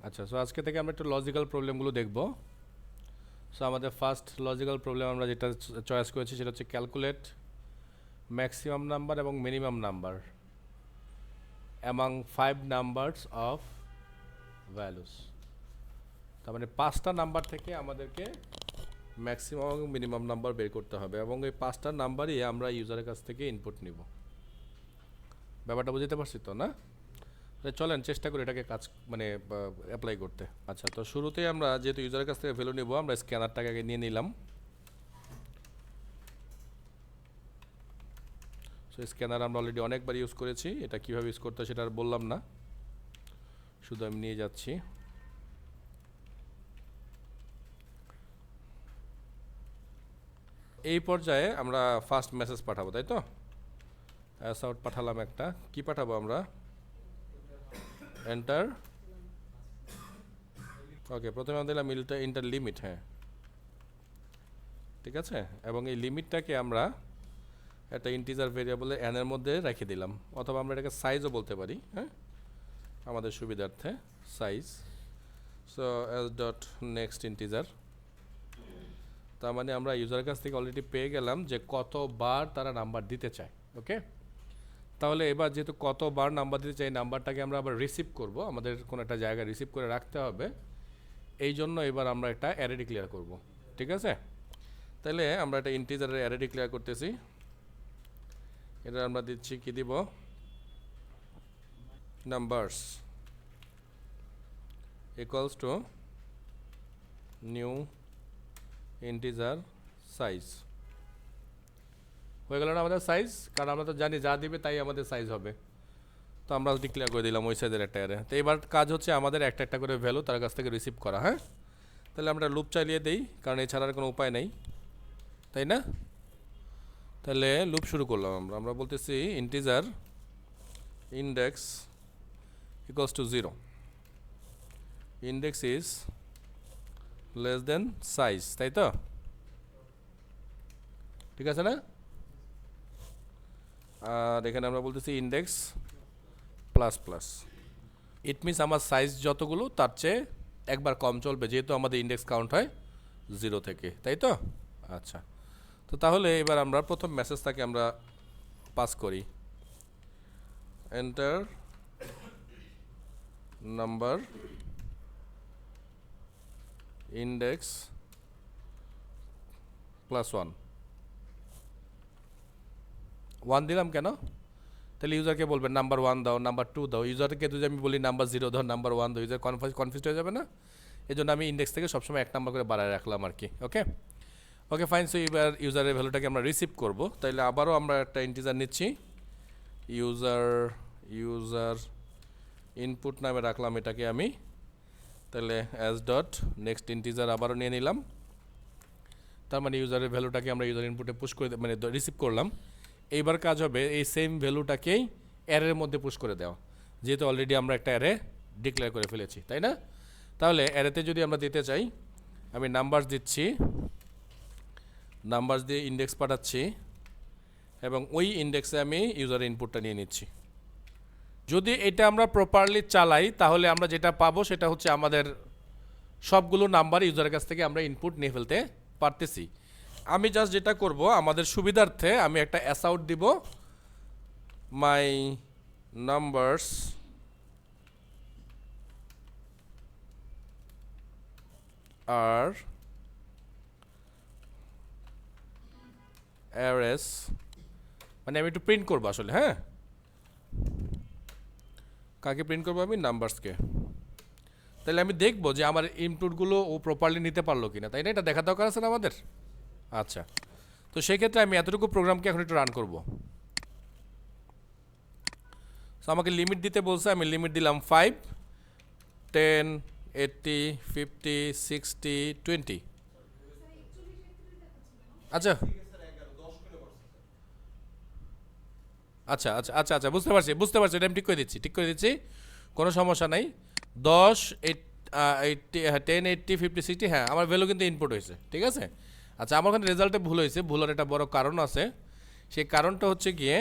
আচ্ছা, সো আজকে থেকে আমরা একটু লজিক্যাল প্রবলেমগুলো দেখব। সো আমাদের ফার্স্ট লজিক্যাল প্রবলেম আমরা যেটা চয়েস করেছি সেটা হচ্ছে ক্যালকুলেট ম্যাক্সিমাম নাম্বার এবং minimum number among 5 numbers of values. তার মানে 5টা নাম্বার থেকে আমাদেরকে ম্যাক্সিমাম এবং মিনিমাম নাম্বার বের করতে হবে এবং এই 5টা নাম্বারই আমরা ইউজারের কাছ থেকে ইনপুট নিব। ব্যাপারটা বুঝতে পারছি তো না? চলেন চেষ্টা করি এটাকে কাজ মানে অ্যাপ্লাই করতে। আচ্ছা, তো শুরুতেই আমরা যেহেতু ইউজারের কাছ থেকে ভ্যালু নিব, আমরা স্ক্যানারটাকে আগে নিয়ে নিলাম। সো স্ক্যানার আমরা অলরেডি অনেকবার ইউজ করেছি, এটা কীভাবে ইউজ করতে সেটা আর বললাম না, শুধু আমি নিয়ে যাচ্ছি। এই পর্যায়ে আমরা ফার্স্ট মেসেজ পাঠাবো, তাই তো? অ্যাস আউট পাঠালাম একটা, কি পাঠাবো আমরা? এন্টার। ওকে, প্রথমে আমরা দিলাম ইন্টার লিমিট, হ্যাঁ ঠিক আছে। এবং এই লিমিটটাকে আমরা একটা ইন্টিজার ভেরিয়েবলে এন এর মধ্যে রেখে দিলাম, অথবা আমরা এটাকে সাইজও বলতে পারি, হ্যাঁ আমাদের সুবিধার্থে size. So S dot next integer, তার মানে আমরা ইউজারের কাছ থেকে অলরেডি পেয়ে গেলাম যে কতবার তারা নাম্বার দিতে চায়। ওকে, তাহলে এবার যেহেতু কতবার নাম্বার দিতে চাই, নাম্বারটাকে আমরা আবার রিসিভ করব, আমাদের কোনো একটা জায়গায় রিসিভ করে রাখতে হবে, এই জন্য এবার আমরা একটা অ্যারে ডিক্লেয়ার করব। ঠিক আছে, তাহলে আমরা একটা ইন্টিজারের অ্যারে ডিক্লেয়ার করতেছি। এটা আমরা দিচ্ছি, কি দিব? Numbers equals to new integer size. হয়ে গেল না আমাদের সাইজ? কারণ আমরা তো জানি যা দিবে তাই আমাদের সাইজ হবে, তো আমরা ডিক্লেয়ার করে দিলাম ওই সাইজের একটা অ্যারে। তো এবার কাজ হচ্ছে আমাদের একটা একটা করে ভ্যালু তার কাছ থেকে রিসিভ করা। হ্যাঁ, তাহলে আমরা লুপ চালিয়ে দিই, কারণ এছাড়া আর কোনো উপায় নেই, তাই না? তাহলে লুপ শুরু করলাম আমরা বলতেছি integer index equals to 0, index is less then size, তাই তো? ঠিক আছে না? আর এখানে আমরা বলতেছি index plus plus, it means আমার সাইজ যতগুলো তার চেয়ে একবার কম চলবে, যেহেতু আমাদের ইন্ডেক্স কাউন্ট হয় 0 থেকে, তাই তো? আচ্ছা, তো তাহলে এবার আমরা প্রথম মেসেজটাকে আমরা পাস করি, এন্টার নাম্বার ইন্ডেক্স প্লাস 1 দিলাম কেন? তাহলে ইউজারকে বলবেন নাম্বার 1 দাও, নাম্বার 2 দাও। ইউজারকে যদি আমি বলি নাম্বার 0 দাও, নাম্বার 1 দাও, ইউজার কনফিউজ হয়ে যাবে না? এই জন্য আমি ইন্ডেক্স থেকে সবসময় 1 নাম্বার করে বাড়ায় রাখলাম আর কি। ওকে ওকে ফাইন। সো এবার ইউজারের ভ্যালুটাকে আমরা রিসিভ করব, তাইলে আবারও আমরা একটা ইন্টিজার নিচ্ছি, ইউজার ইনপুট নামে রাখলাম এটাকে আমি। তাহলে অ্যাজ ডট নেক্সট ইন্টিজার আবারও নিয়ে নিলাম, তার মানে ইউজারের ভ্যালুটাকে আমরা ইউজার ইনপুটে পুশ করে মানে রিসিভ করলাম। এইবার কাজ হবে এই সেম ভ্যালুটাকেই অ্যারের মধ্যে পুশ করে দেওয়া, যেহেতু অলরেডি আমরা একটা অ্যারে ডিক্লেয়ার করে ফেলেছি, তাই না? তাহলে অ্যারেতে যদি আমরা দিতে চাই, আমি নাম্বারস দিচ্ছি, নাম্বারস দিয়ে ইন্ডেক্স পাঠাচ্ছি এবং ওই ইন্ডেক্সে আমি ইউজারের ইনপুটটা নিয়ে নিচ্ছি। যদি এটা আমরা প্রপারলি চালাই তাহলে আমরা যেটা পাবো সেটা হচ্ছে আমাদের সবগুলো নাম্বার ইউজারের কাছ থেকে আমরা ইনপুট নিয়ে ফেলতে পারতেছি। আমি জাস্ট যেটা করব, আমাদের সুবিধার্থে আমি একটা অ্যাস আউট দিব, মাই নাম্বারস আর অ্যারেস, মানে আমি একটু প্রিন্ট করবো আসলে। হ্যাঁ, কাকে প্রিন্ট করবো? আমি নাম্বারসকে। তাহলে আমি দেখবো যে আমার ইনপুটগুলো ও প্রপারলি নিতে পারলো কিনা, তাই না? এটা দেখা দরকার আছে না আমাদের। আচ্ছা, তো সেই ক্ষেত্রে আমি এতটুকু প্রোগ্রামকে এখন একটু রান করব। সো আমাকে লিমিট দিতে বলছে, আমি লিমিট দিলাম 5, 10, 80, 50, 60, 20। আচ্ছা আচ্ছা আচ্ছা আচ্ছা আচ্ছা বুঝতে পারছি, এটা আমি ঠিক করে দিচ্ছি, কোনো সমস্যা নাই। 10, 80, 10, 80, 50, 60, হ্যাঁ আমার ভ্যালু কিন্তু ইনপুট হয়েছে, ঠিক আছে। আচ্ছা, আমার ওখানে রেজাল্টে ভুল হয়েছে, ভুলের একটা বড় কারণ আছে, সেই কারণটা হচ্ছে গিয়ে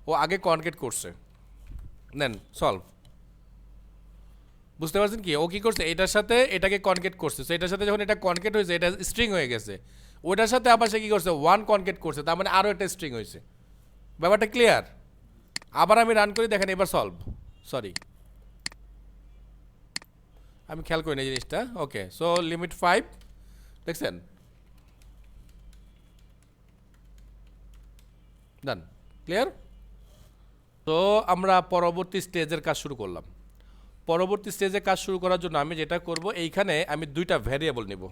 ও আগে কনকেট করছে। নেন সলভ। বুঝতে পারছেন কি? ও কি করছে, এটার সাথে এটাকে কনকেট করছে। সো এটার সাথে যখন এটা কনকেট হয়েছে, এটা স্ট্রিং হয়ে গেছে। ওটার সাথে আবার সে কি করছে, ওয়ান কনকেট করছে, তার মানে আরও একটা স্ট্রিং হয়েছে। ব্যাপারটা ক্লিয়ার? আবার আমি রান করি, দেখেন এবার সলভ। সরি, আমি খেয়াল করি না জিনিসটা। ওকে, সো লিমিট 5, দেখছেন? ডান, ক্লিয়ার? তো আমরা পরবর্তী স্টেজের কাজ শুরু করলাম। পরবর্তী স্টেজে কাজ শুরু করার জন্য আমি যেটা করব, এইখানে আমি দুইটা ভ্যারিয়েবল নেব।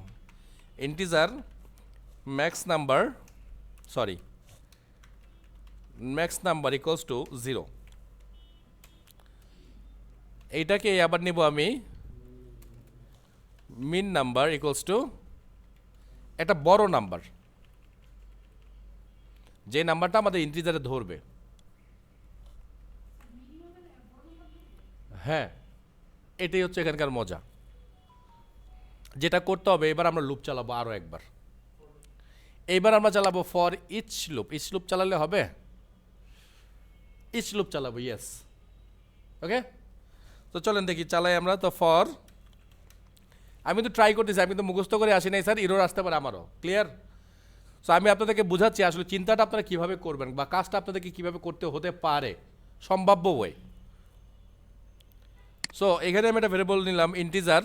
Integer max number, sorry, max number equals to 0। এইটাকে আবার নেব আমি মিন নাম্বার ইকুয়ালস টু একটা বড় নাম্বার, যে নাম্বারটা আমাদের ইন্টিজারে ধরবে। হ্যাঁ, এটাই হচ্ছে এখানকার মজা। যেটা করতে হবে, এবার আমরা লুপ চালাবো আরও একবার। এইবার আমরা চালাবো for each loop. Each loop চালালে হবে? ইচ লুপ চালাবো, ইয়েস। ওকে, তো চলেন দেখি চালাই আমরা। তো ফর, আমি তো ট্রাই করতেছি, আমি তো মুখস্থ করে আসি নাই স্যার, ইরোর আসতে পারে আমারও। ক্লিয়ার? সো আমি আপনাদেরকে বুঝাচ্ছি আসলে চিন্তাটা আপনারা কীভাবে করবেন বা কাজটা আপনাদেরকে কীভাবে করতে হতে পারে, সম্ভাব্য ওয়ে। সো এখানে আমি একটা ভেরিয়েবল নিলাম ইন্টিজার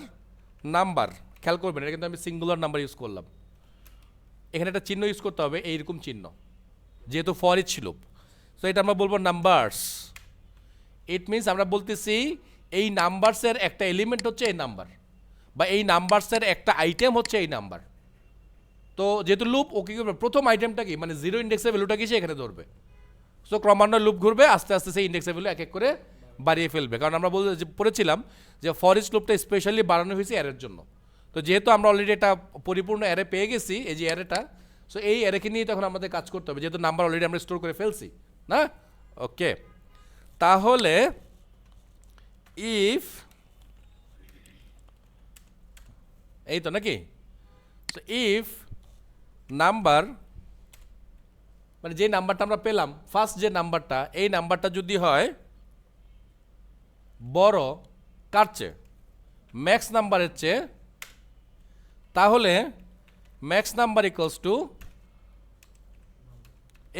নাম্বার। খেয়াল করবেন, এটা কিন্তু আমি সিঙ্গুলার নাম্বার ইউজ করলাম। এখানে একটা চিহ্ন ইউজ করতে হবে, এইরকম চিহ্ন, যেহেতু ফর ইচ লুপ। সো এটা আমরা বলবো নাম্বারস। ইট মিনস আমরা বলতেছি এই নাম্বারসের একটা এলিমেন্ট হচ্ছে এই নাম্বার, বা এই নাম্বারসের একটা আইটেম হচ্ছে এই নাম্বার। তো যেহেতু লুপ, ও কী করবে, প্রথম আইটেমটা কি মানে জিরো ইন্ডেক্সের ভ্যালুটা কি সে এখানে ধরবে। সো ক্রমান্বয়ে লুপ ঘুরবে, আস্তে আস্তে সেই ইন্ডেক্সের ভ্যালু এক এক করে বাড়িয়ে ফেলবে। কারণ আমরা পড়েছিলাম যে ফর ইচ লুপটা স্পেশালি বানানো হয়েছে অ্যারের জন্য। তো যেহেতু আমরা অলরেডি একটা পরিপূর্ণ অ্যারে পেয়ে গেছি, এই যে অ্যারেটা, সো এই অ্যারেকে নিয়ে তখন আমাদের কাজ করতে হবে, যেহেতু নাম্বার অলরেডি আমরা স্টোর করে ফেলছি না। ওকে, তাহলে ইফ, এই তো নাকি, সো ইফ নাম্বার, মানে যে নাম্বারটা আমরা পেলাম ফার্স্ট, যে নাম্বারটা, এই নাম্বারটা যদি হয় বড় কার চেয়ে, ম্যাক্স নাম্বারের চেয়ে, তাহলে ম্যাক্স নাম্বার ইকুয়ালস টু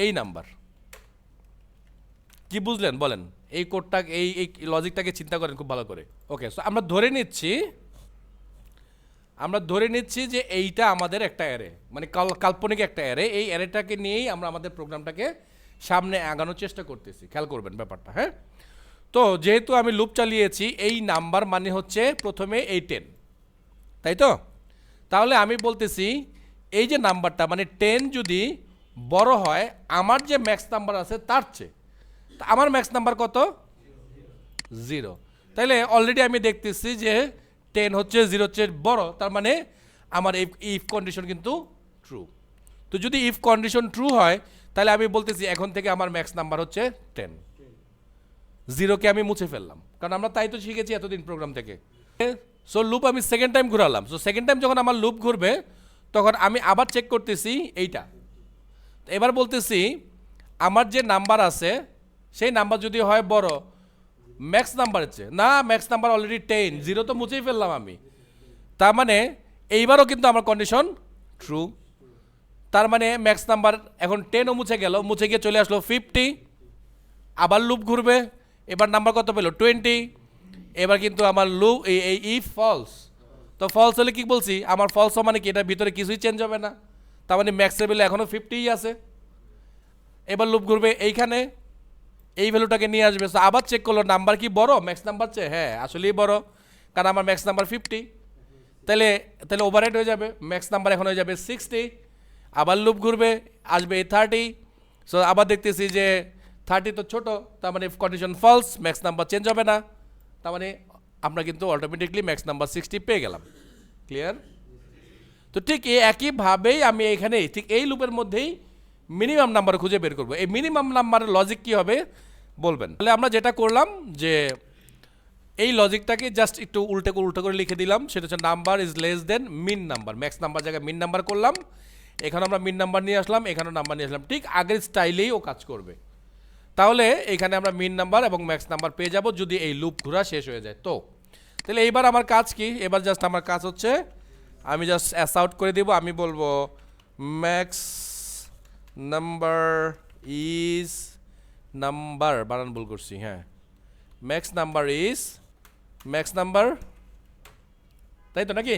এই নাম্বার। কি বুঝলেন বলেন? এই কোডটা, এই লজিকটাকে চিন্তা করেন খুব ভালো করে। ওকে, সো আমরা ধরে নিচ্ছি যে এইটা আমাদের একটা অ্যারে, মানে কাল্পনিক একটা অ্যারে। এই অ্যারেটাকে নিয়েই আমরা আমাদের প্রোগ্রামটাকে সামনে আগানোর চেষ্টা করতেছি। খেয়াল করবেন ব্যাপারটা। হ্যাঁ, তো যেহেতু আমি লুপ চালিয়েছি, এই নাম্বার মানে হচ্ছে প্রথমে এই 10, তাই তো? তাহলে আমি বলতেছি এই যে নাম্বারটা মানে 10 যদি বড় হয় আমার যে ম্যাক্স নাম্বার আছে তার চেয়ে, আমার ম্যাক্স নাম্বার কত? 0। তাইলে অলরেডি আমি দেখতেছি যে 10 হচ্ছে 0 চেয়ে বড়, তার মানে আমার ইফ কন্ডিশন কিন্তু ট্রু। তো যদি ইফ কন্ডিশন ট্রু হয়, তাহলে আমি বলতেছি এখন থেকে আমার ম্যাক্স নাম্বার হচ্ছে 10। 0কে আমি মুছে ফেললাম, কারণ আমরা তাই তো শিখেছি এতদিন প্রোগ্রাম থেকে। সো লুপ আমি সেকেন্ড টাইম ঘুরালাম। সো সেকেন্ড টাইম যখন আমার লুপ ঘুরবে, তখন আমি আবার চেক করতেছি এইটা। এবার বলতেছি আমার যে নাম্বার আছে সেই নাম্বার যদি হয় বড় ম্যাক্স নাম্বারের চেয়ে, না ম্যাক্স নাম্বার অলরেডি 10, 0 তো মুছেই ফেললাম আমি, তার মানে এইবারও কিন্তু আমার কন্ডিশন ট্রু। তার মানে ম্যাক্স নাম্বার এখন 10ও মুছে গেল, মুছে গিয়ে চলে আসলো 50। আবার লুপ ঘুরবে, এবার নাম্বার কত পেলো? 20। এবার কিন্তু আমার লুপ এই ইফ ফলস, তো ফলস হলে কি বলছি, আমার ফলস মানে কি, এটার ভিতরে কিছুই চেঞ্জ হবে না, তার মানে ম্যাক্সের ভ্যালু এখনও 50ই আছে। এবার লুপ ঘুরবে এইখানে, এই ভ্যালুটাকে নিয়ে আসবে। সো আবার চেক করলো নাম্বার কি বড় ম্যাক্স নাম্বার চেয়ে, হ্যাঁ আসলেই বড়, কারণ আমার ম্যাক্স নাম্বার 50। তাহলে ওভাররাইট হয়ে যাবে, ম্যাক্স নাম্বার এখন হয়ে যাবে 60। আবার লুপ ঘুরবে, আসবে 30। সো আবার দেখতেছি যে 30 তো ছোটো, তার মানে condition false, max number change হবে না, তার মানে আমরা কিন্তু অটোমেটিকলি ম্যাক্স নাম্বার 60 পেয়ে গেলাম। ক্লিয়ার? তো ঠিক একইভাবেই আমি এখানে ঠিক এই লুপের মধ্যেই মিনিমাম নাম্বার খুঁজে বের করবো। এই মিনিমাম নাম্বারের লজিক কী হবে বলবেন? তাহলে আমরা যেটা করলাম যে এই লজিকটাকে জাস্ট একটু উল্টো করে লিখে দিলাম, সেটা হচ্ছে number is less than min number. Max number জায়গায় মিন নাম্বার করলাম, এখানে আমরা মিন নাম্বার নিয়ে আসলাম, এখানেও নাম্বার নিয়ে আসলাম, ঠিক আগের স্টাইলেই ও কাজ করবে। তাহলে এখানে আমরা মিন নাম্বার এবং ম্যাক্স নাম্বার পেয়ে যাব যদি এই লুপ ঘোরা শেষ হয়ে যায়। তো তাহলে এইবার আমার কাজ কি, এবার জাস্ট আমার কাজ হচ্ছে আমি জাস্ট অ্যাস আউট করে দেব, আমি বলবো ম্যাক্স নাম্বার ইজ নাম্বার, বানান ভুল করছি, হ্যাঁ max number is max number, তাই তো নাকি,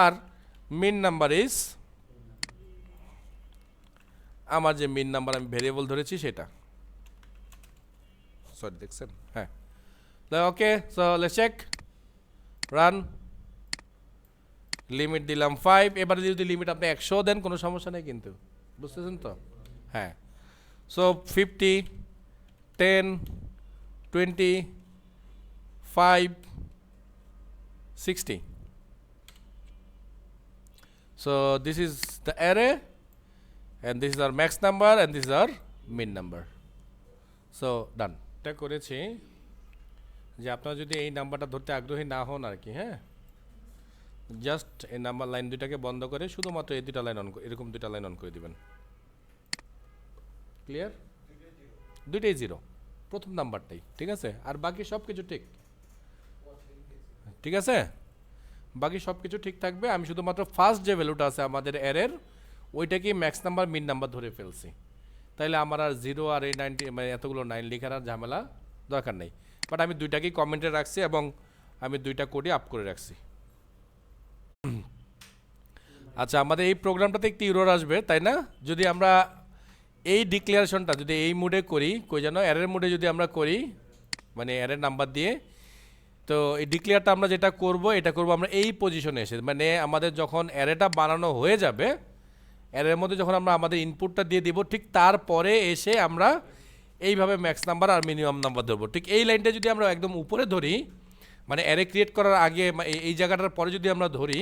আর মিন নাম্বার ইজ আমার যে মিন নাম্বার আমি ভেরিয়েবল ধরেছি সেটা, সরি দেখছেন, হ্যাঁ okay. So let's check, run, limit দিলাম 5, এবারে যদি লিমিট আপনি 100 দেন কোনো সমস্যা নেই কিন্তু, বুঝতেছেন তো, হ্যাঁ। So 50, 10, 20, 5, 60. So this is the array and this is our max number and this is our min number. So done. এটা করেছি যে আপনারা যদি এই নাম্বারটা ধরতে আগ্রহী না হন আর কি, হ্যাঁ জাস্ট এই নাম্বার লাইন দুইটাকে বন্ধ করে শুধুমাত্র এই দুইটা লাইন অন, এরকম দুইটা লাইন অন করে দিবেন, ক্লিয়ার, দুইটাই 0, প্রথম নাম্বারটাই, ঠিক আছে, আর বাকি সব কিছু ঠিক, ঠিক আছে, বাকি সব কিছু ঠিক থাকবে। আমি শুধুমাত্র ফার্স্ট যে ভ্যালুটা আছে আমাদের এরের ওইটাকেই ম্যাক্স নাম্বার মিন নাম্বার ধরে ফেলছি, তাইলে আমার আর 0 আর এই 90 মানে এতগুলো 9 লেখার আর ঝামেলা দরকার নেই। বাট আমি দুইটাকেই কমেন্টে রাখছি এবং আমি দুইটা কোডই আপ করে রাখছি। আচ্ছা, আমাদের এই প্রোগ্রামটাতে একটি ইরর আসবে, তাই না? যদি আমরা এই ডিক্লারেশনটা যদি এই মুডে করি, কই যেন অ্যারের মুডে যদি আমরা করি, মানে অ্যারের নাম্বার দিয়ে, তো এই ডিক্লেয়ারটা আমরা যেটা করব এটা করব আমরা এই পজিশনে এসে, মানে আমাদের যখন অ্যারেটা বানানো হয়ে যাবে, অ্যারের মধ্যে যখন আমরা আমাদের ইনপুটটা দিয়ে দিব, ঠিক তারপরে এসে আমরা এইভাবে ম্যাক্স নাম্বার আর মিনিমাম নাম্বার ধরবো। ঠিক এই লাইনটা যদি আমরা একদম উপরে ধরি, মানে অ্যারে ক্রিয়েট করার আগে এই জায়গাটার পরে যদি আমরা ধরি,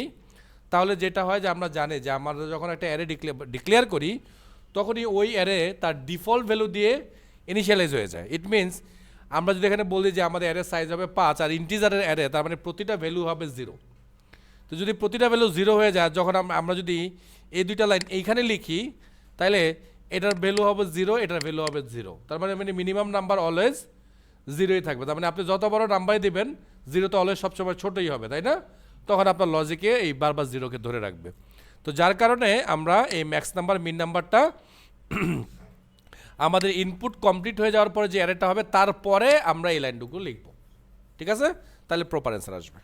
তাহলে যেটা হয় যে আমরা জানি যে আমরা যখন একটা অ্যারে ডিক্লেয়ার করি তখনই ওই অ্যারে তার ডিফল্ট ভ্যালু দিয়ে ইনিশিয়ালাইজ হয়ে যায়। ইট মিনস আমরা যদি এখানে বলি যে আমাদের অ্যারে সাইজ হবে 5 আর ইন্টিজারের অ্যারে, তার মানে প্রতিটা ভ্যালু হবে 0। তো যদি প্রতিটা ভ্যালু 0 হয়ে যায়, যখন আমরা যদি এই দুইটা লাইন এইখানে লিখি, তাহলে এটার ভ্যালু হবে 0, এটার ভ্যালু হবে 0, তার মানে মিনিমাম নাম্বার অলওয়েজ 0ই থাকবে। তার মানে আপনি যত বড় নাম্বারই দিবেন 0 তো অলওয়েজ সবসময় ছোটই হবে, তাই না? তখন আপনার লজিকে এই বারবার 0কে ধরে রাখবে। তো যার কারণে আমরা এই ম্যাক্স নাম্বার মিন নাম্বারটা আমাদের ইনপুট কমপ্লিট হয়ে যাওয়ার পরে যে অ্যারেটা হবে তারপরে আমরা এই লাইনটুকু লিখব, ঠিক আছে? তাহলে প্রপার অ্যান্সার আসবে।